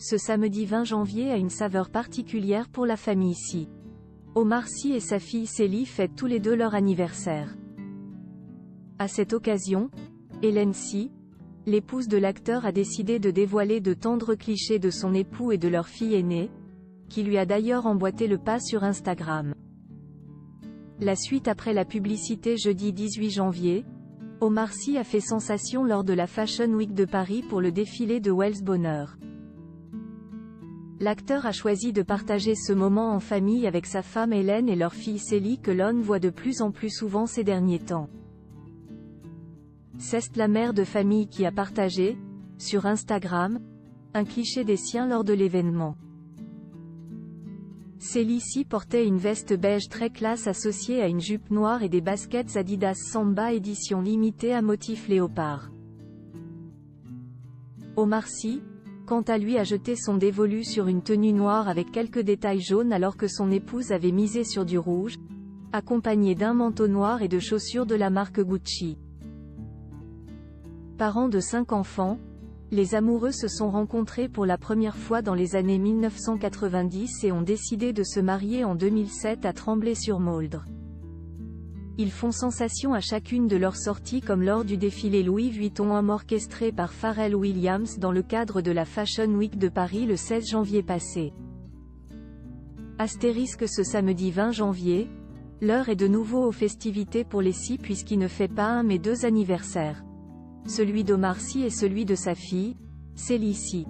ce samedi 20 janvier a une saveur particulière pour la famille Sy. Omar Sy et sa fille Célie fêtent tous les deux leur anniversaire. À cette occasion, Hélène Sy, l'épouse de l'acteur, a décidé de dévoiler de tendres clichés de son époux et de leur fille aînée, qui lui a d'ailleurs emboîté le pas sur Instagram. La suite après la publicité. Jeudi 18 janvier, Omar Sy a fait sensation lors de la Fashion Week de Paris pour le défilé de Wells Bonheur. L'acteur a choisi de partager ce moment en famille avec sa femme Hélène et leur fille Célie, que l'on voit de plus en plus souvent ces derniers temps. C'est la mère de famille qui a partagé, sur Instagram, un cliché des siens lors de l'événement. Célie Sy portait une veste beige très classe associée à une jupe noire et des baskets Adidas Samba édition limitée à motif léopard. Omar Sy, quant à lui, a jeté son dévolu sur une tenue noire avec quelques détails jaunes alors que son épouse avait misé sur du rouge, accompagné d'un manteau noir et de chaussures de la marque Gucci. Parents de 5 enfants, les amoureux se sont rencontrés pour la première fois dans les années 1990 et ont décidé de se marier en 2007 à Tremblay-sur-Mauldre. Ils font sensation à chacune de leurs sorties, comme lors du défilé Louis Vuitton homme orchestré par Pharrell Williams dans le cadre de la Fashion Week de Paris le 16 janvier passé. Astérisque ce samedi 20 janvier, l'heure est de nouveau aux festivités pour les Sy puisqu'il ne fait pas un mais 2 anniversaires. Celui d'Omar Sy et celui de sa fille, Célie Sy.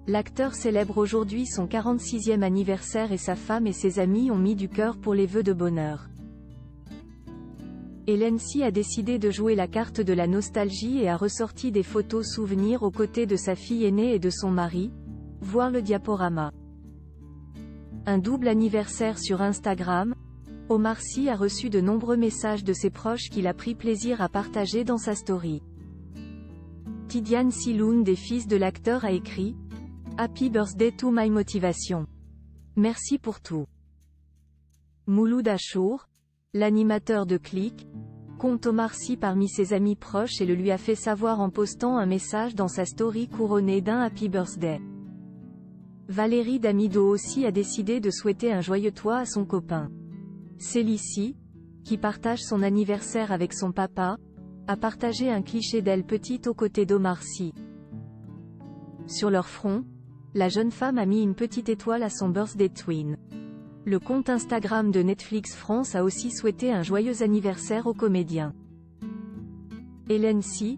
L'acteur célèbre aujourd'hui son 46e anniversaire et sa femme et ses amis ont mis du cœur pour les vœux de bonheur. Hélène Sy a décidé de jouer la carte de la nostalgie et a ressorti des photos souvenirs aux côtés de sa fille aînée et de son mari, voir le diaporama. Un double anniversaire sur Instagram. Omar Sy a reçu de nombreux messages de ses proches qu'il a pris plaisir à partager dans sa story. Tidiane Sy, l'un des fils de l'acteur, a écrit « Happy birthday to my motivation. Merci pour tout ». Mouloud Achour, l'animateur de Click, compte Omar Sy parmi ses amis proches et le lui a fait savoir en postant un message dans sa story couronné d'un Happy birthday. Valérie Damido aussi a décidé de souhaiter un joyeux toit à son copain. Célie Sy, qui partage son anniversaire avec son papa, a partagé un cliché d'elle petite aux côtés d'Omar Sy. Sur leur front, la jeune femme a mis une petite étoile à son birthday twin. Le compte Instagram de Netflix France a aussi souhaité un joyeux anniversaire au comédien. Hélène Sy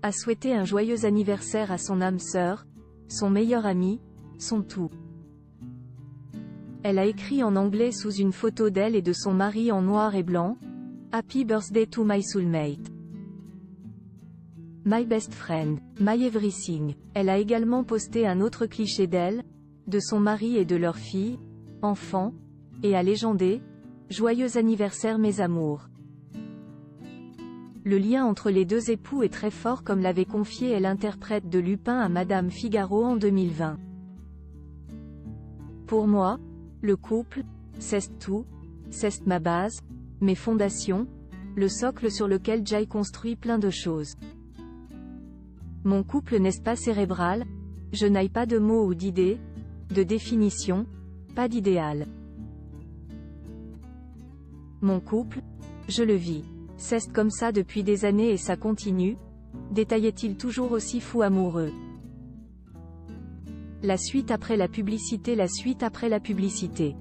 a souhaité un joyeux anniversaire à son âme sœur, son meilleur ami, son tout. Elle a écrit en anglais sous une photo d'elle et de son mari en noir et blanc « Happy birthday to my soulmate. My best friend, my everything ». Elle a également posté un autre cliché d'elle, de son mari et de leur fille, enfant, et a légendé « Joyeux anniversaire mes amours ». Le lien entre les deux époux est très fort, comme l'avait confié l'interprète de Lupin à Madame Figaro en 2020. Pour moi, le couple, c'est tout, c'est ma base, mes fondations, le socle sur lequel j'ai construit plein de choses. Mon couple n'est pas cérébral, je n'ai pas de mots ou d'idées, de définition, pas d'idéal. Mon couple, je le vis. C'est comme ça depuis des années et ça continue, détaillait-il toujours aussi fou amoureux. La suite après la publicité. La suite après la publicité.